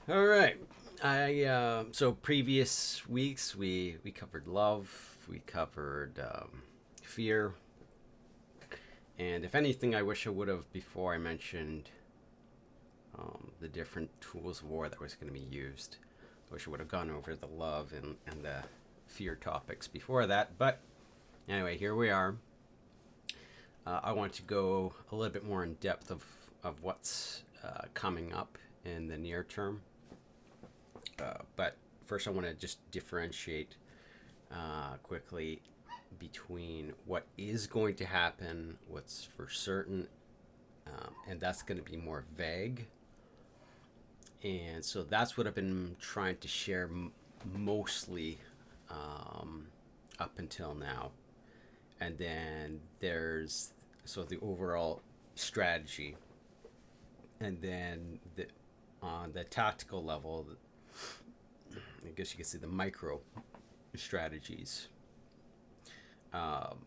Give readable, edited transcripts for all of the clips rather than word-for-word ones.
All right. So previous weeks we covered love, we covered fear, and if anything, I wish I would have before I mentioned the different tools of war that was going to be used. I wish I would have gone over the love and the fear topics before that. But anyway, here we are. I want to go a little bit more in depth of what's coming up in the near term. But first, I want to just differentiate quickly between what is going to happen, what's for certain, and that's going to be more vague. And so that's what I've been trying to share mostly um, up until now. And then there's the overall strategy, and then on the tactical level, I guess you could say the micro strategies. Um,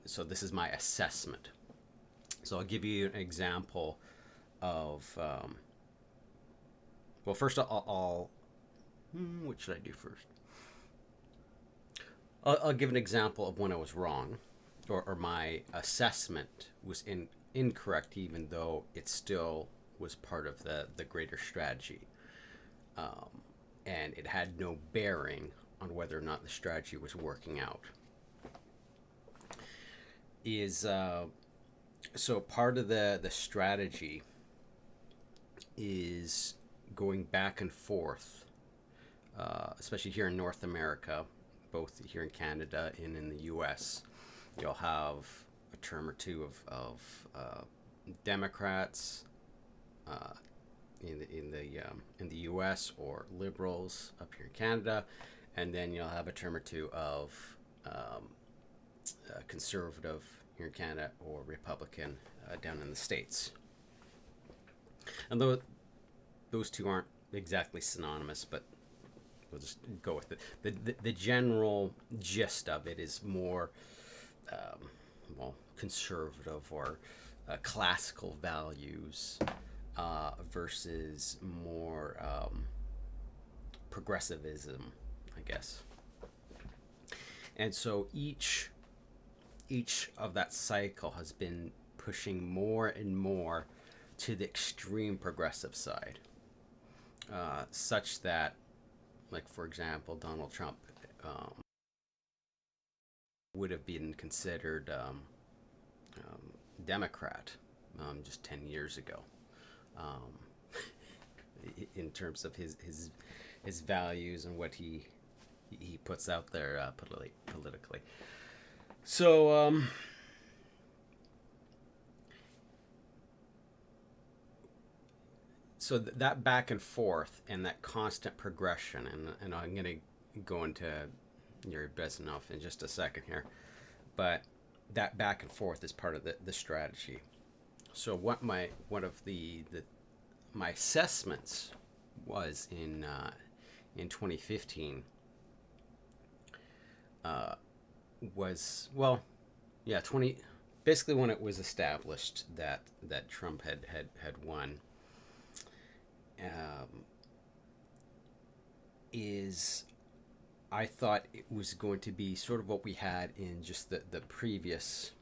so this is my assessment. So I'll give you an example of. Well, first I'll what should I do first? I'll give an example of when I was wrong, or my assessment was incorrect, even though it still was part of the greater strategy, um, and it had no bearing on whether or not the strategy was working out. Is So part of the strategy is going back and forth, especially here in North America, both here in Canada and in the U.S. You'll have a term or two of Democrats in the U.S. or liberals up here in Canada, and then you'll have a term or two of um, conservative here in Canada or Republican down in the States. And those two aren't exactly synonymous, but we'll just go with it. The general gist of it is more, um, conservative or classical values versus more progressivism, I guess. And so each of that cycle has been pushing more and more to the extreme progressive side, such that, like for example, Donald Trump would have been considered Democrat just 10 years ago, um, in terms of his values and what he puts out there politically. So that back and forth and that constant progression, and I'm going to go into Yuri Bezmenov in just a second here, but that back and forth is part of the strategy. So what one of the my assessments was in 2015 was, well, yeah, 20, basically when it was established that Trump had won, um, is I thought it was going to be sort of what we had in just the previous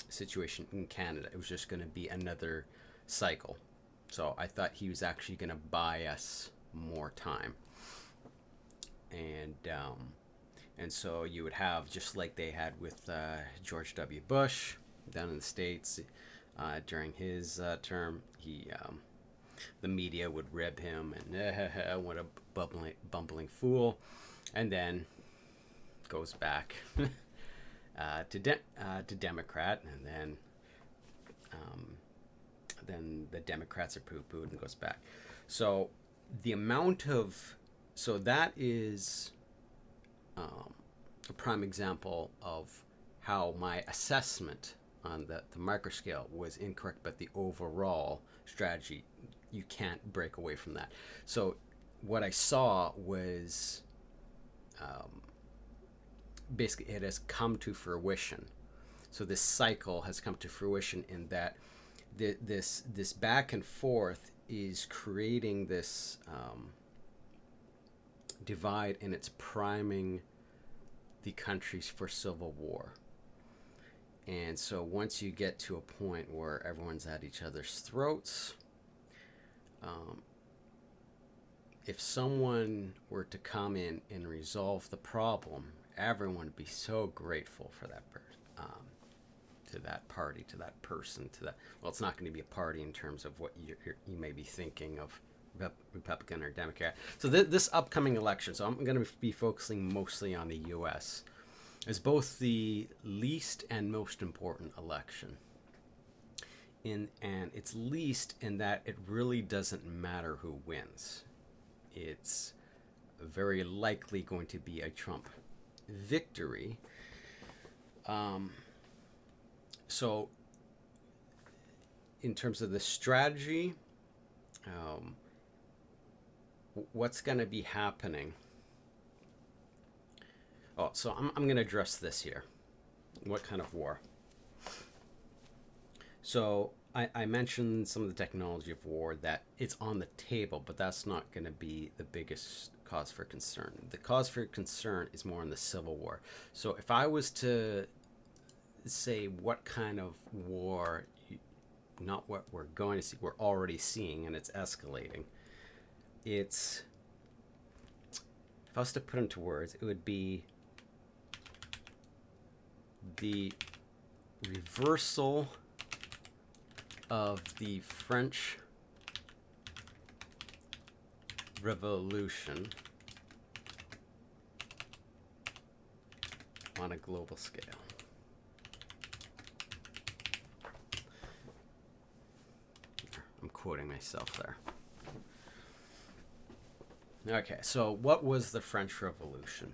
situation in Canada. It was just going to be another cycle. So I thought he was actually going to buy us more time, and so you would have, just like they had with George W. Bush down in the States during his term. The media would rib him and what a bumbling fool, and then goes back to Democrat, and then the Democrats are poo-pooed and goes back. So the amount of so that is a prime example of how my assessment on the micro scale was incorrect, but the overall strategy, you can't break away from that. So what I saw was, um, basically, it has come to fruition. So this cycle has come to fruition in that this back and forth is creating this divide, and it's priming the countries for civil war. And so once you get to a point where everyone's at each other's throats, if someone were to come in and resolve the problem, everyone would be so grateful for that person, to that party, to that person, to that. Well, it's not going to be a party in terms of what you may be thinking of, Republican or Democrat. So this upcoming election, so I'm going to be focusing mostly on the U.S., is both the least and most important election. And it's least in that it really doesn't matter who wins. It's very likely going to be a Trump victory. So in terms of the strategy, what's going to be happening? Oh, so I'm going to address this here. What kind of war? So I mentioned some of the technology of war, that it's on the table, but that's not going to be the biggest cause for concern. The cause for concern is more in the Civil War. So if I was to say what kind of war, not what we're going to see, we're already seeing, and it's escalating. If I was to put into words, it would be the reversal of the French Revolution on a global scale. I'm quoting myself there. Okay, so what was the French Revolution?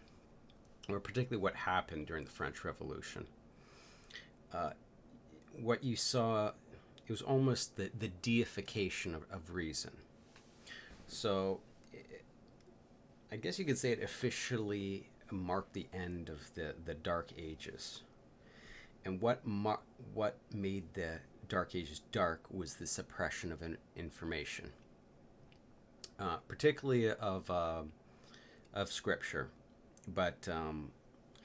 Or particularly what happened during the French Revolution? What you saw, it was almost the deification of reason. So I guess you could say it officially marked the end of the Dark Ages. And what made the Dark Ages dark was the suppression of information, particularly of Scripture, but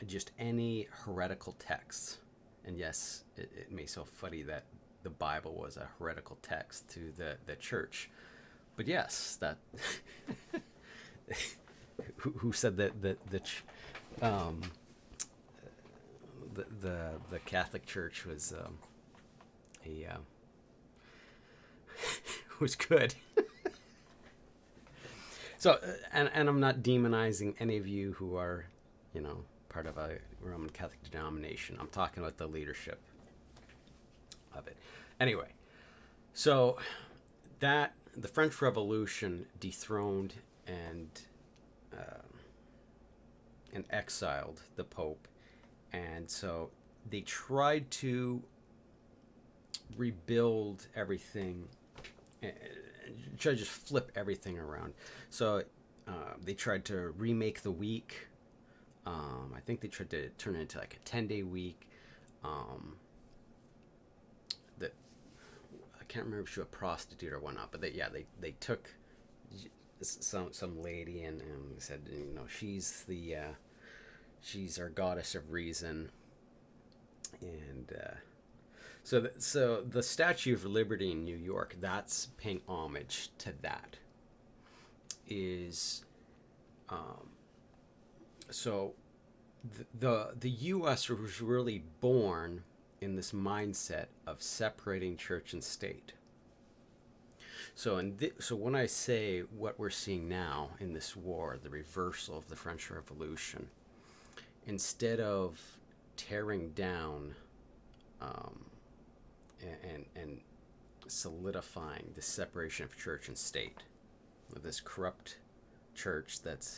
just any heretical texts. And yes, it may sound funny that the Bible was a heretical text to the church, but yes, that who said that the Catholic Church was was good. So, and I'm not demonizing any of you who are, part of a Roman Catholic denomination. I'm talking about the leadership of it. Anyway, so that the French Revolution dethroned and exiled the Pope, and so they tried to rebuild everything, try to just flip everything around. So they tried to remake the week. I think they tried to turn it into like a 10-day week. That I can't remember if she was a prostitute or whatnot, but they took some lady and said, she's our goddess of reason, and so the Statue of Liberty in New York, that's paying homage to that. So the U.S. was really born in this mindset of separating church and state. So so when I say what we're seeing now in this war, the reversal of the French Revolution, instead of tearing down and solidifying the separation of church and state, with this corrupt church that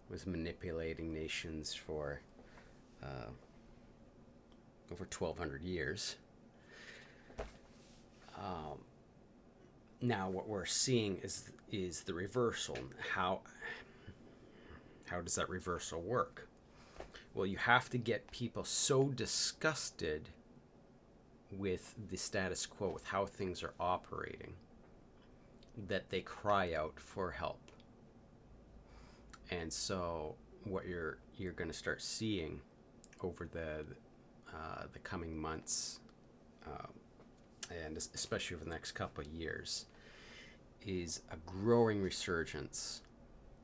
was manipulating nations for over 1,200 years. Now what we're seeing is the reversal. How does that reversal work? Well, you have to get people so disgusted with the status quo, with how things are operating, that they cry out for help. And so what you're going to start seeing over the coming months, um, and especially over the next couple of years, is a growing resurgence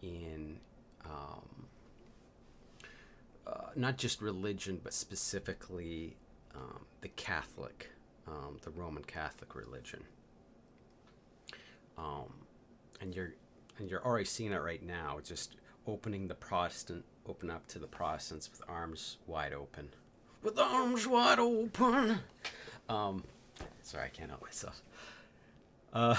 in not just religion, but specifically the Catholic, the Roman Catholic religion. Um, and you're already seeing it right now. It's just open up to the Protestants with arms wide open, with arms wide open. Um, Sorry, I can't help myself. Uh,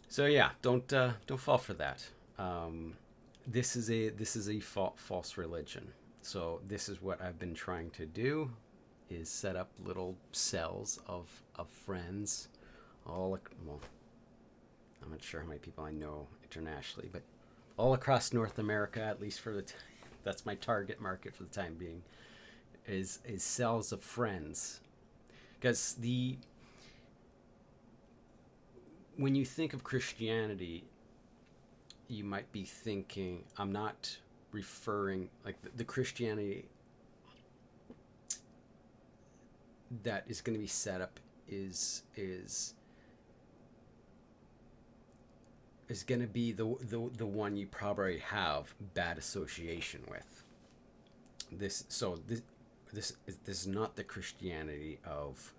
so yeah, don't fall for that. Um, this is a false religion. So this is what I've been trying to do, is set up little cells of friends, well, I'm not sure how many people I know internationally, but all across North America, at least that's my target market for the time being, is cells of friends. Because when you think of Christianity, you might be thinking, I'm not referring, like the Christianity that is going to be set up is going to be the one you probably have bad association with. This is not the Christianity of,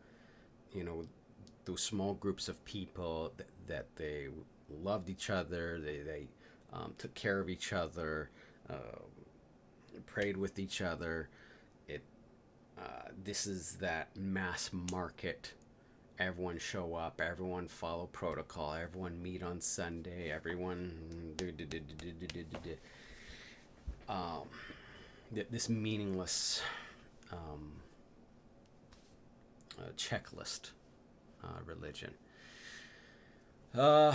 those small groups of people that they loved each other, they took care of each other, uh, prayed with each other. This is that mass market. Everyone show up, everyone follow protocol, everyone meet on Sunday, everyone um, this meaningless checklist religion. Uh,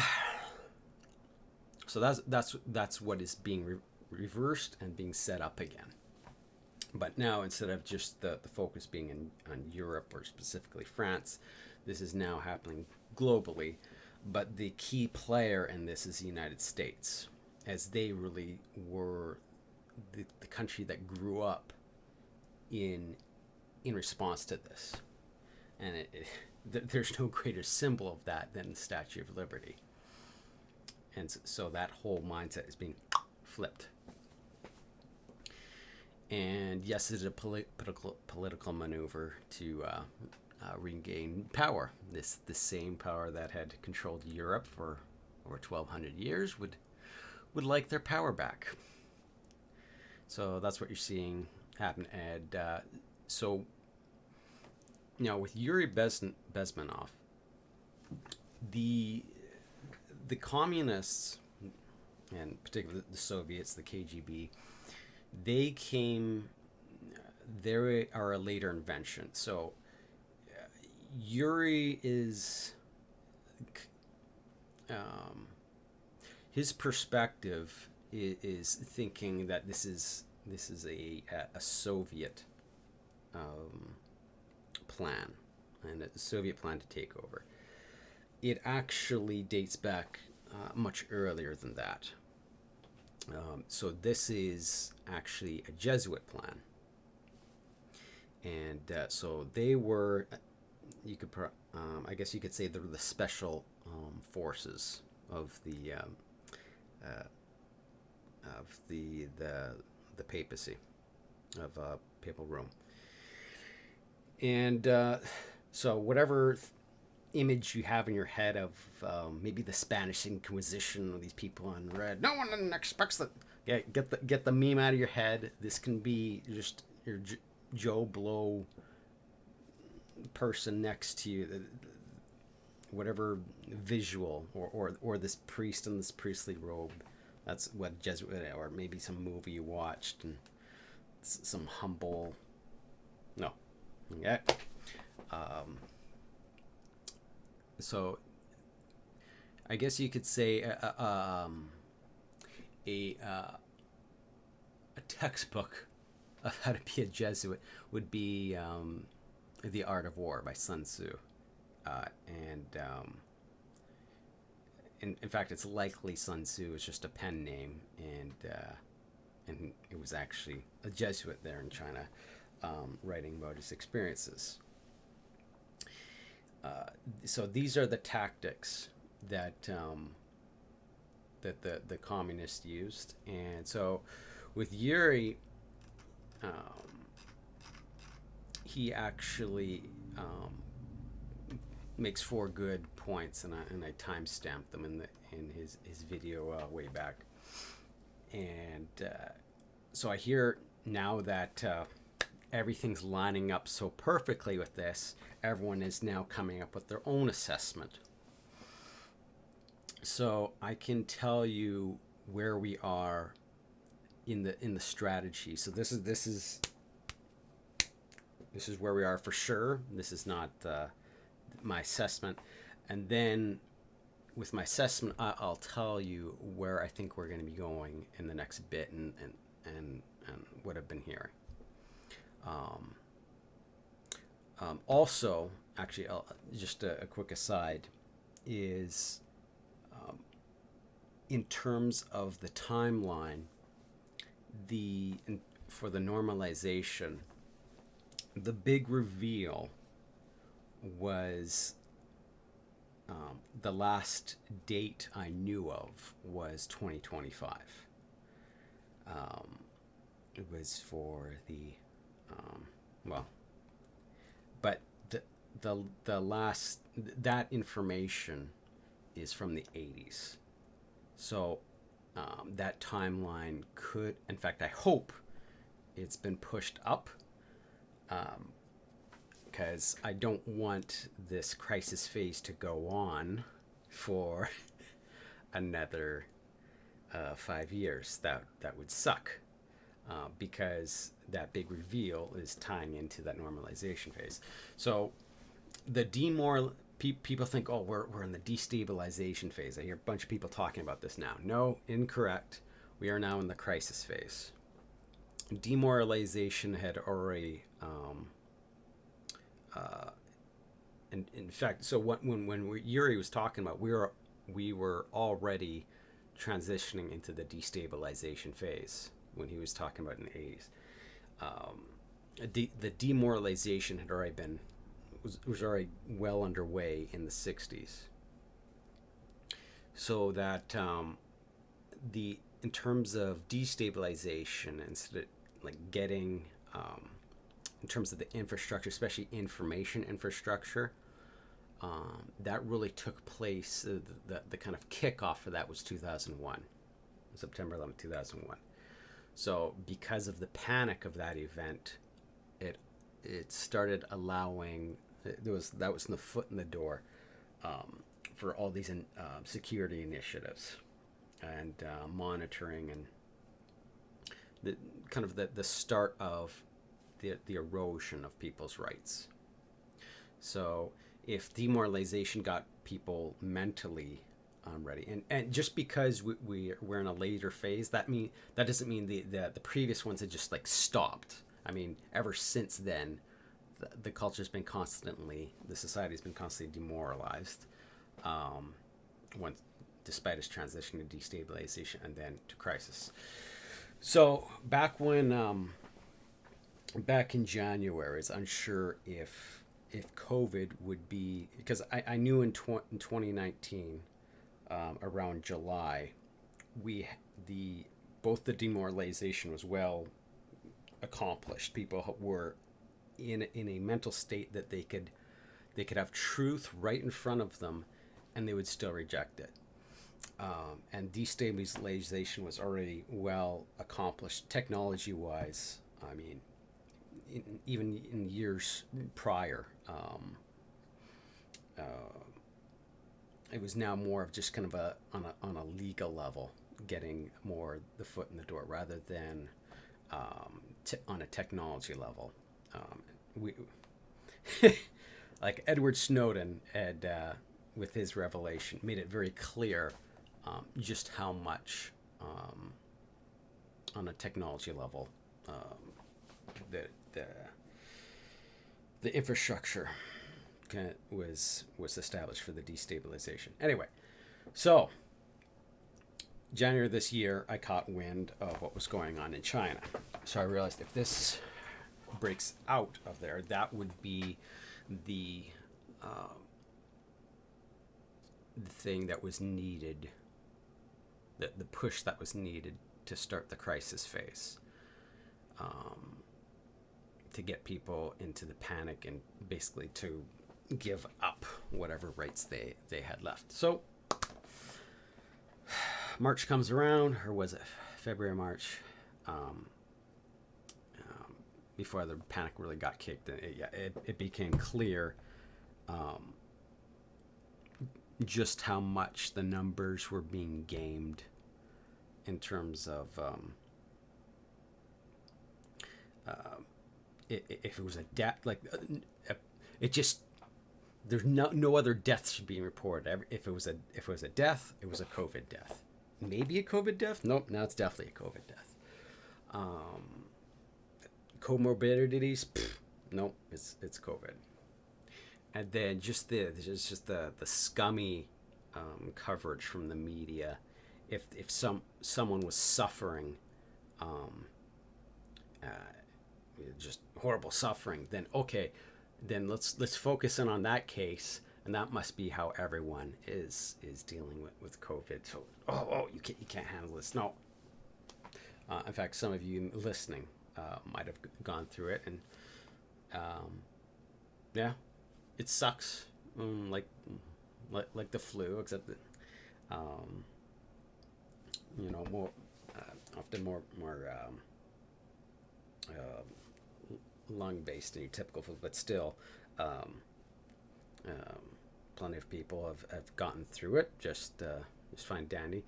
so that's what is being reversed and being set up again. But now, instead of just the focus being on Europe, or specifically France, this is now happening globally. But the key player in this is the United States, as they really were the country that grew up in response to this. And there's no greater symbol of that than the Statue of Liberty. And so that whole mindset is being flipped. And yes, it's a political maneuver to regain power. The same power that had controlled Europe for over 1,200 years would like their power back. So that's what you're seeing happen. And so, with Yuri Bezmenov, the communists, and particularly the Soviets, the KGB, they are a later invention. So Yuri is, his perspective is thinking that this is a Soviet plan, and a Soviet plan to take over. It actually dates back much earlier than that. So this is actually a Jesuit plan, and so they were, I guess you could say, they're the special forces of the papacy, of papal Rome. And so whatever image you have in your head of maybe the Spanish Inquisition, or these people on red, no one expects that. Yeah, get the meme out of your head. This can be just your Joe Blow person next to you, whatever visual, or this priest in this priestly robe. That's what Jesuit, or maybe some movie you watched, and some humble. No, yeah. So I guess you could say a textbook of how to be a Jesuit would be The Art of War by Sun Tzu. And in fact, it's likely Sun Tzu is just a pen name, and it was actually a Jesuit there in China, writing about his experiences. So these are the tactics that the communists used, and so with Yuri, he actually makes 4 good points, and I timestamped them in his video way back. And so I hear now that everything's lining up so perfectly with this, everyone is now coming up with their own assessment. So I can tell you where we are in the strategy. So this is where we are for sure. This is not my assessment, and then with my assessment, I'll tell you where I think we're going to be going in the next bit, and what I've been hearing. Also, actually, just a quick aside is, in terms of the timeline, for the normalization, the big reveal was, the last date I knew of was 2025. It was for the but the last, that information is from the 80s. So that timeline could, in fact, I hope it's been pushed up, because I don't want this crisis phase to go on for another 5 years. That would suck, because that big reveal is tying into that normalization phase. So the people think, oh, we're in the destabilization phase. I hear a bunch of people talking about this now. No, incorrect. We are now in the crisis phase. Demoralization had already, in fact, so when Yuri was talking about, we were already transitioning into the destabilization phase when he was talking about in the 80s. The demoralization had already was already well underway in the 60s. So that in terms of destabilization, instead of like getting, in terms of the infrastructure, especially information infrastructure, that really took place. The kind of kickoff for that was 2001, September 11th, 2001. So because of the panic of that event, it started allowing, that was the foot in the door, for all these security initiatives and monitoring, and the kind of the start of the erosion of people's rights. So if demoralization got people mentally ready, and just because we're in a later phase, that doesn't mean the previous ones had just like stopped. I mean, ever since then, the culture's been the society's been constantly demoralized, despite its transition to destabilization and then to crisis. So back in January, it's unsure if COVID would be, because I knew in 2019, around July, both the demoralization was well accomplished. People were in a mental state that they could have truth right in front of them, and they would still reject it. And destabilization was already well accomplished technology-wise. I mean, even in years prior, it was now more of just kind of on a legal level, getting more the foot in the door rather than on a technology level. We like Edward Snowden had, with his revelation, made it very clear just how much on a technology level the the infrastructure was established for the destabilization. Anyway, so January this year, I caught wind of what was going on in China. So I realized if this breaks out of there, that would be the thing that was needed, the push that was needed to start the crisis phase, to get people into the panic and basically to give up whatever rights they had left. So March comes around, or was it February, March, before the panic really got kicked. It became clear just how much the numbers were being gamed in terms of if it was a death, like it just, there's no other deaths being reported. If it was a death, it was a COVID death. Maybe a COVID death. Nope. Now it's definitely a COVID death. Comorbidities. Nope. It's COVID. And then just the scummy coverage from the media. If someone was suffering, just horrible suffering, then okay, then let's focus in on that case, and that must be how everyone is dealing with COVID. So you can't handle this. No. In fact, some of you listening might have gone through it, and yeah, it sucks, like the flu, except that more often more lung based than your typical flu, but still plenty of people have gotten through it just fine dandy.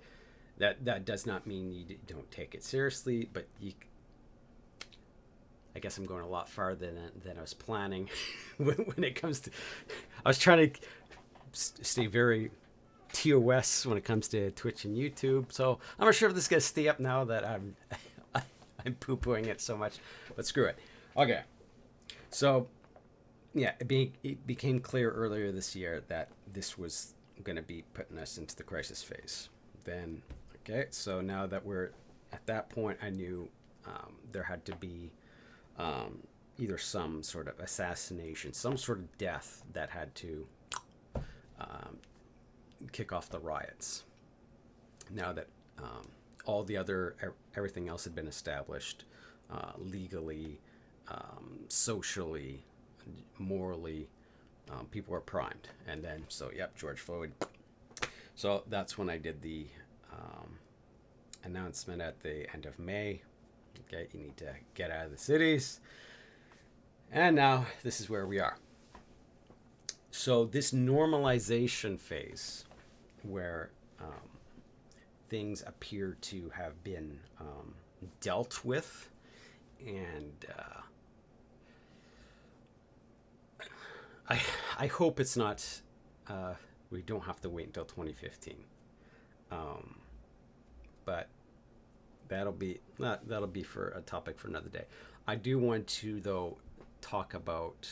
That does not mean you don't take it seriously, but I guess I'm going a lot farther than I was planning when it comes to. I was trying to stay very TOS when it comes to Twitch and YouTube, so I'm not sure if this is going to stay up now that I'm poo-pooing it so much, but screw it. Okay, so yeah, it became clear earlier this year that this was going to be putting us into the crisis phase. Then, okay, so now that we're at that point, I knew there had to be either some sort of assassination, some sort of death that had to kick off the riots. Now that all the everything else had been established legally, socially, morally, people were primed. And then, George Floyd. So that's when I did the announcement at the end of May. Okay, you need to get out of the cities. And now this is where we are. So this normalization phase where things appear to have been dealt with, and I hope it's not, we don't have to wait until 2015. But that'll be for a topic for another day. I do want to, though, talk about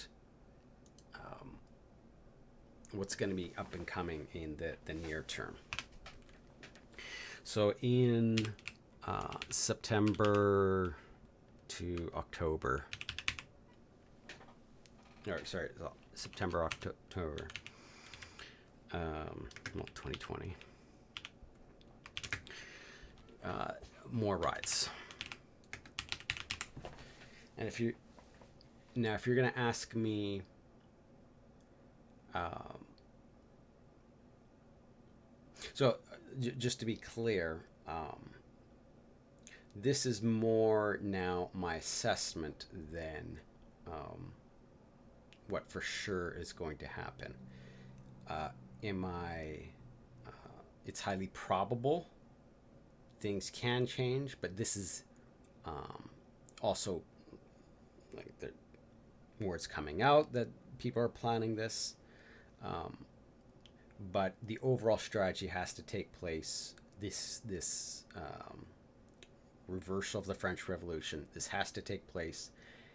what's going to be up and coming in the near term. So in September to October, September, October, 2020, more rides. And if you're going to ask me, just to be clear, this is more now my assessment than what for sure is going to happen. It's highly probable things can change, but this is also like the words coming out that people are planning this. But the overall strategy has to take place. This reversal of the French Revolution. This has to take place,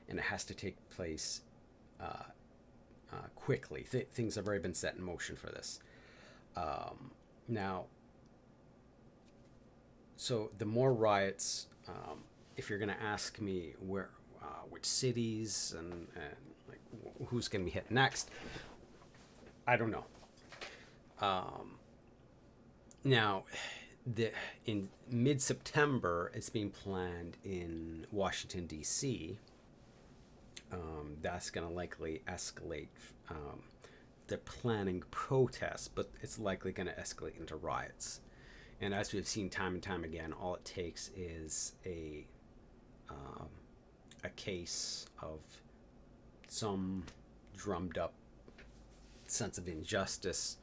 and it has to take place quickly. Things have already been set in motion for this. Now, so the more riots, if you're going to ask me which cities and like who's going to be hit next, I don't know. Now, in mid-September, it's being planned in Washington, D.C. That's going to likely escalate. They're planning protests, but it's likely going to escalate into riots. And as we've seen time and time again, all it takes is a case of some drummed up sense of injustice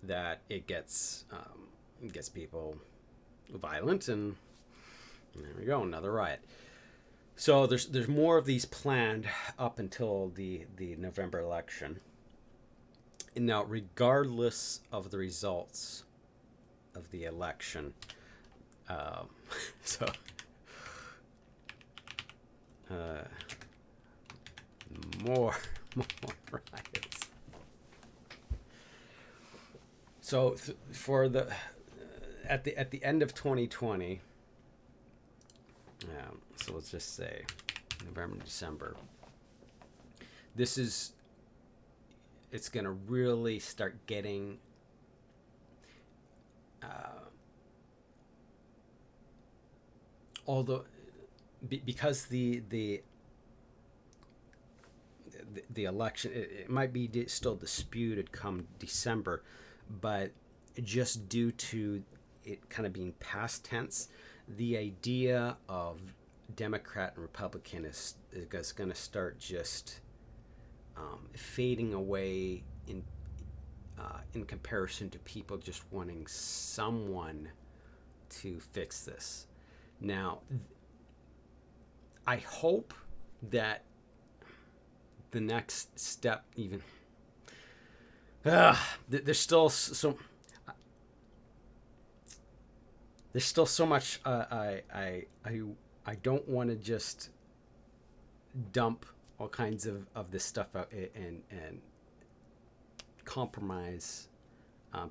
that it gets people violent, and there we go, another riot. So there's more of these planned up until the November election. And now, regardless of the results of the election, so more riots. So for the at the end of 2020, so let's just say November, December. It's going to really start getting because the election, it might be still disputed come December, but just due to it kind of being past tense, the idea of Democrat and Republican is going to start just fading away in comparison to people just wanting someone to fix this. Now, I hope that the next step, even there's still so much I don't want to just dump all kinds of this stuff out and compromise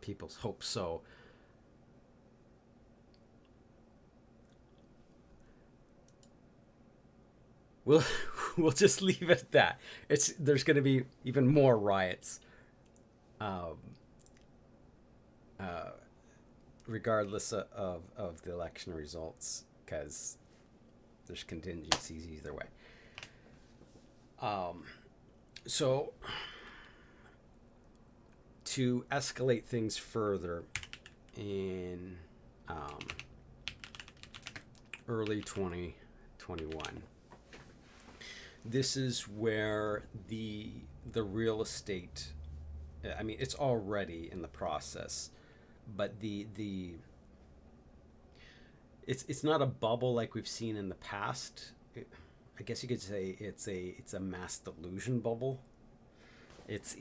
people's hopes. So we'll just leave it at that. There's going to be even more riots, regardless of the election results, because there's contingencies either way. So to escalate things further in early 2021, this is where the real estate, I mean, it's already in the process, but it's not a bubble like we've seen in the past. I guess you could say it's a mass delusion bubble. It's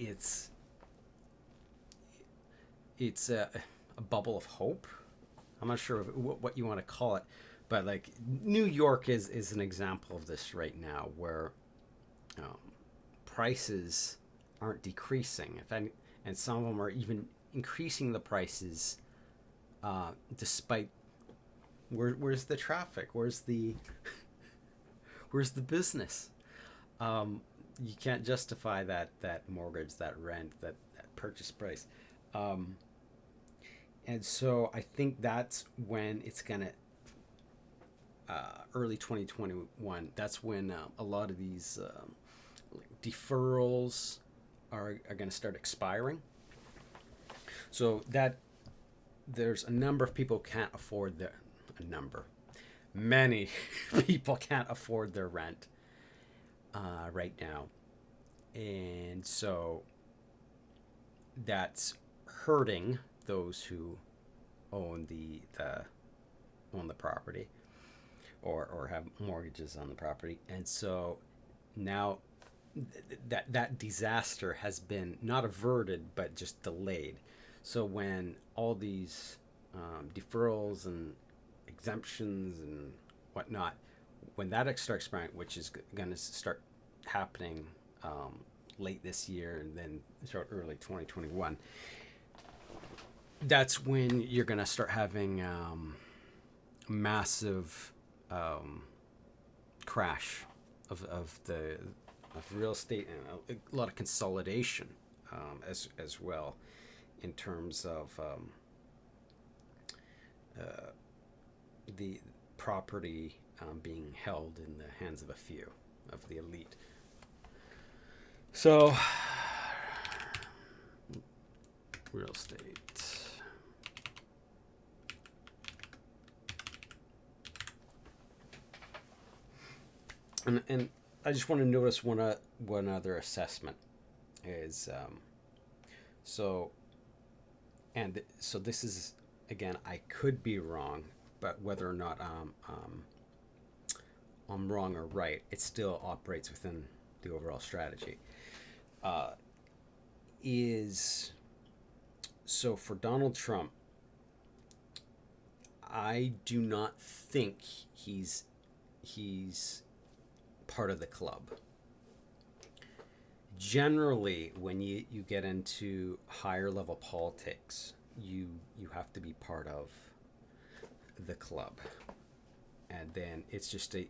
a bubble of hope. I'm not sure what you want to call it, but like New York is an example of this right now, where prices aren't decreasing, and some of them are even increasing the prices, despite where's the traffic, where's the business. You can't justify that mortgage, that rent, that purchase price. And so I think that's when it's gonna early 2021. That's when a lot of these deferrals are going to start expiring. So that there's a number of people can't afford many people can't afford their rent right now, and so that's hurting those who own the property or have mortgages on the property. And so now that disaster has been not averted but just delayed. So when all these deferrals and exemptions and whatnot, when that starts expiring, which is going to start happening late this year and then start early 2021, that's when you're going to start having massive crash of real estate, and a lot of consolidation as well, in terms of the property being held in the hands of a few, of the elite. So, real estate. And I just want to notice one other assessment is so this is, again, I could be wrong, but whether or not I'm wrong or right, it still operates within the overall strategy. Is so for Donald Trump, I do not think he's part of the club. Generally, when you get into higher level politics, you have to be part of the club, and then it's just a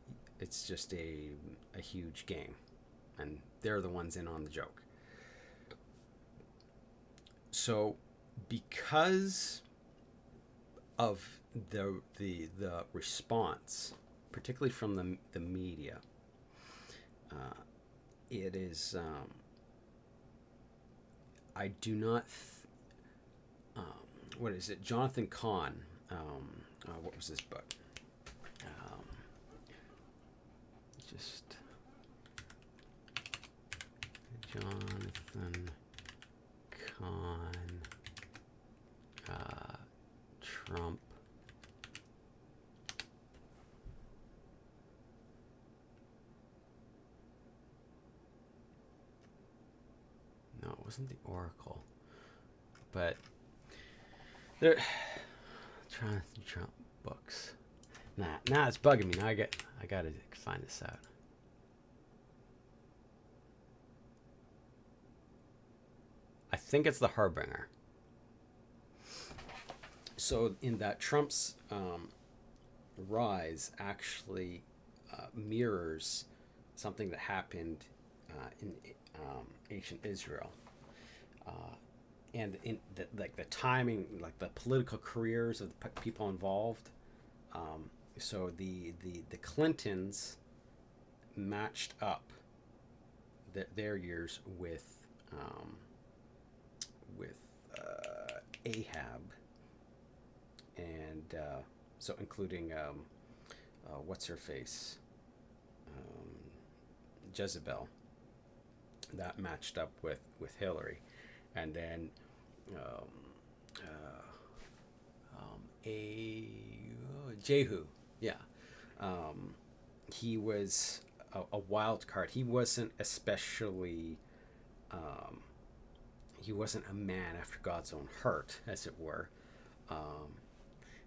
huge game, and they're the ones in on the joke. So, because of the response, particularly from the media, it is I do not what is it, Jonathan Cahn, what was his book, just Jonathan Cahn, Trump. No, it wasn't the Oracle, but there. Jonathan Trump books. Nah, it's bugging me. Now I gotta find this out. I think it's the Harbinger. So in that, Trump's rise actually mirrors something that happened in ancient Israel, and in the timing, like the political careers of the people involved. So the Clintons matched up their years with Ahab, and so including what's her face, Jezebel, that matched up with Hillary, and then Jehu, yeah, he was a wild card. He wasn't especially he wasn't a man after God's own heart, as it were.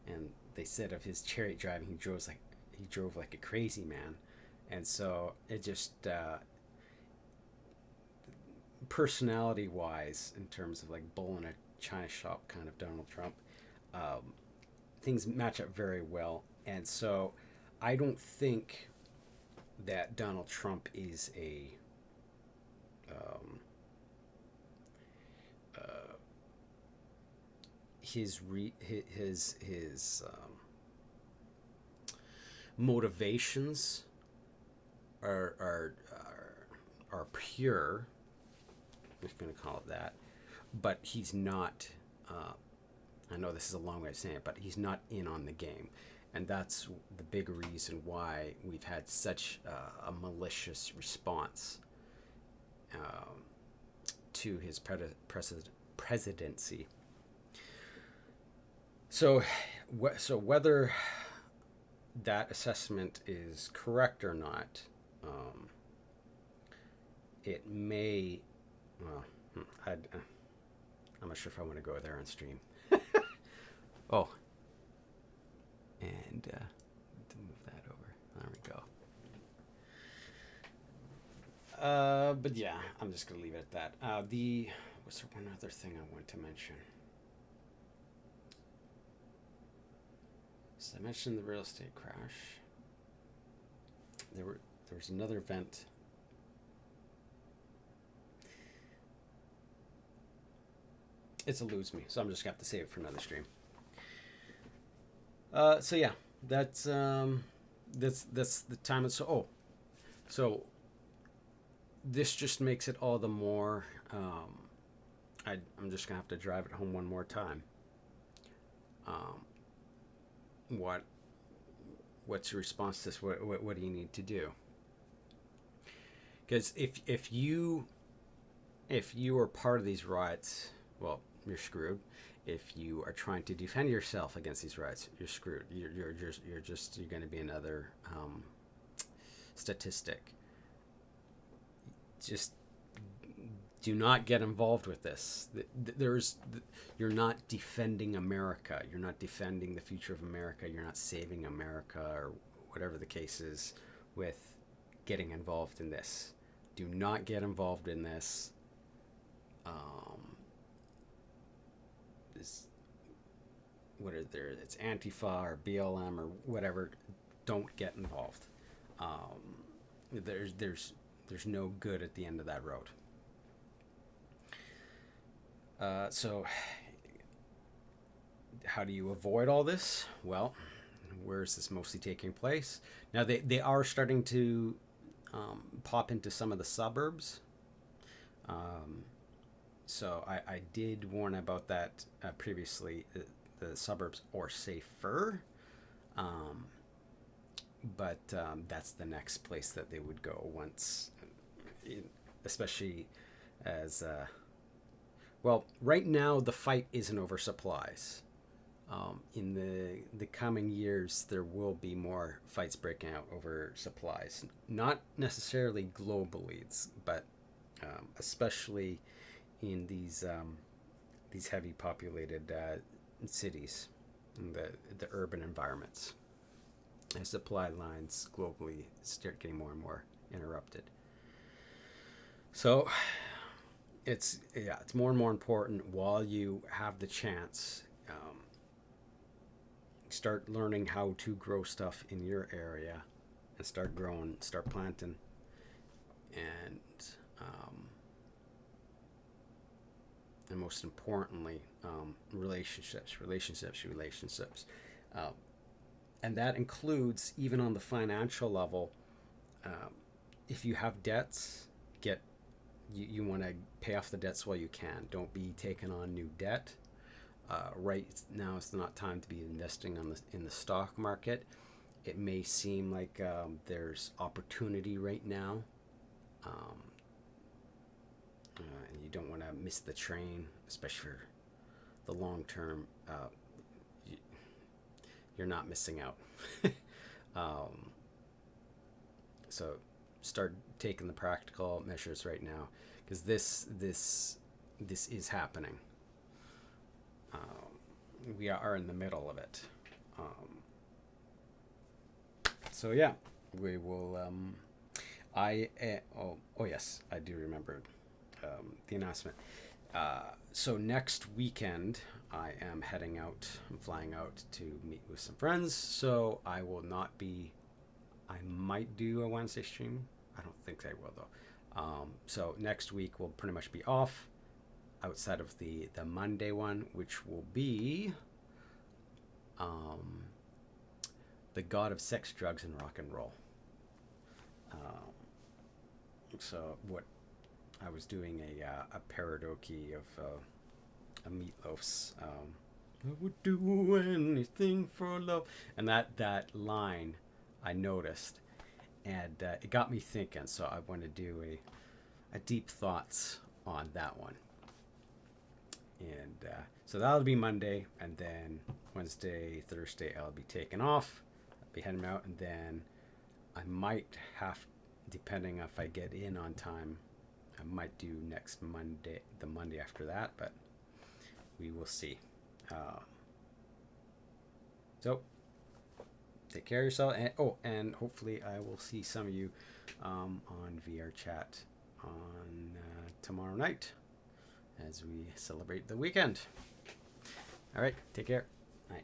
And they said of his chariot driving, he drove like a crazy man, and so it just personality-wise, in terms of like bull in a china shop kind of Donald Trump, things match up very well, and so I don't think that Donald Trump is a his motivations are pure. I'm just going to call it that, but he's not. I know this is a long way of saying it, but he's not in on the game, and that's the big reason why we've had such a malicious response to his presidency. So whether that assessment is correct or not, it may. Well, I'm not sure if I want to go there on stream. Oh, and to move that over. There we go. But yeah, I'm just gonna leave it at that. Was there one other thing I want to mention? So I mentioned the real estate crash. There was another event. It's a lose me, so I'm just gonna have to save it for another stream. So yeah, that's the time. So this just makes it all the more. I'm just gonna have to drive it home one more time. Um, what what's your response to this? What do you need to do? Because if you are part of these riots, well, you're screwed. If you are trying to defend yourself against these riots, you're screwed. You're going to be another statistic. Just do not get involved with this. You're not defending America. You're not defending the future of America. You're not saving America, or whatever the case is, with getting involved in this. Do not get involved in this. This, what are there? It's Antifa or BLM or whatever. Don't get involved. There's no good at the end of that road. So how do you avoid all this? Well, where is this mostly taking place? Now they are starting to pop into some of the suburbs. So I did warn about that previously. The suburbs are safer, but that's the next place that they would go once, especially as well. Right now, the fight isn't over supplies. In the coming years, there will be more fights breaking out over supplies. Not necessarily globally, but especially in these heavy populated cities, in the urban environments, as supply lines globally start getting more and more interrupted. So it's more and more important while you have the chance. Start learning how to grow stuff in your area, and start growing, start planting, and most importantly, relationships, and that includes even on the financial level. If you have debts, you want to pay off the debts while you can. Don't be taking on new debt. Right now is not time to be investing in the stock market. It may seem like there's opportunity right now, and you don't want to miss the train, especially for the long term. You're not missing out. So start taking the practical measures right now, because this is happening. We are in the middle of it. So yeah, we will. Oh yes, I do remember the announcement. So next weekend, I am heading out. I'm flying out to meet with some friends. So I will not be. I might do a Wednesday stream. I don't think I will though. So next week will pretty much be off, outside of the Monday one, which will be the god of sex, drugs, and rock and roll. So what I was doing a paradoke of a Meatloaf's I would do anything for love, and that line I noticed, and it got me thinking. So I want to do a deep thoughts on that one. And so that'll be Monday, and then Wednesday, Thursday, I'll be taking off. I'll be heading out, and then I might have, depending if I get in on time, I might do next Monday, the Monday after that, but we will see. So Take care of yourself. And hopefully I will see some of you on VR chat on tomorrow night as we celebrate the weekend. All right. Take care. Night.